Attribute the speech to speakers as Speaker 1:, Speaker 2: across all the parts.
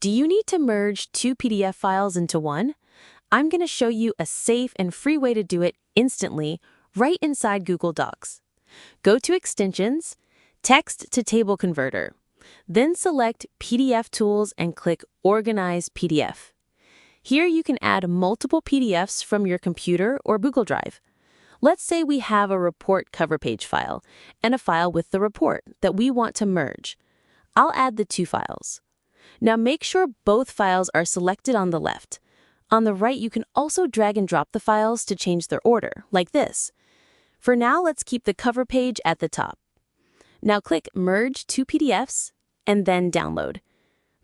Speaker 1: Do you need to merge two PDF files into one? I'm going to show you a safe and free way to do it instantly right inside Google Docs. Go to Extensions, Text to Table Converter. Then select PDF Tools and click Organize PDF. Here you can add multiple PDFs from your computer or Google Drive. Let's say we have a report cover page file and a file with the report that we want to merge. I'll add the two files. Now make sure both files are selected on the left. On the right, you can also drag and drop the files to change their order, like this. For now, let's keep the cover page at the top. Now click Merge Two PDFs and then Download.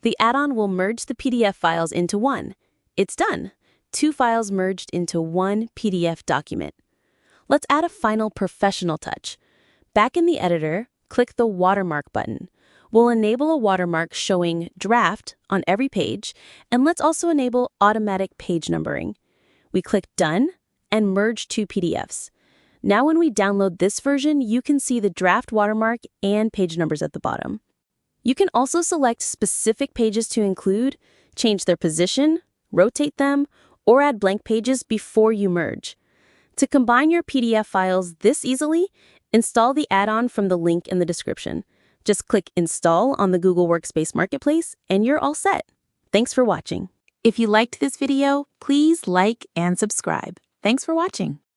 Speaker 1: The add-on will merge the PDF files into one. It's done. Two files merged into one PDF document. Let's add a final professional touch. Back in the editor, click the Watermark button. We'll enable a watermark showing Draft on every page, and let's also enable automatic page numbering. We click Done and Merge Two PDFs. Now when we download this version, you can see the draft watermark and page numbers at the bottom. You can also select specific pages to include, change their position, rotate them, or add blank pages before you merge. To combine your PDF files this easily, install the add-on from the link in the description. Just click Install on the Google Workspace Marketplace, and you're all set. Thanks for watching. If you liked this video, please like and subscribe. Thanks for watching.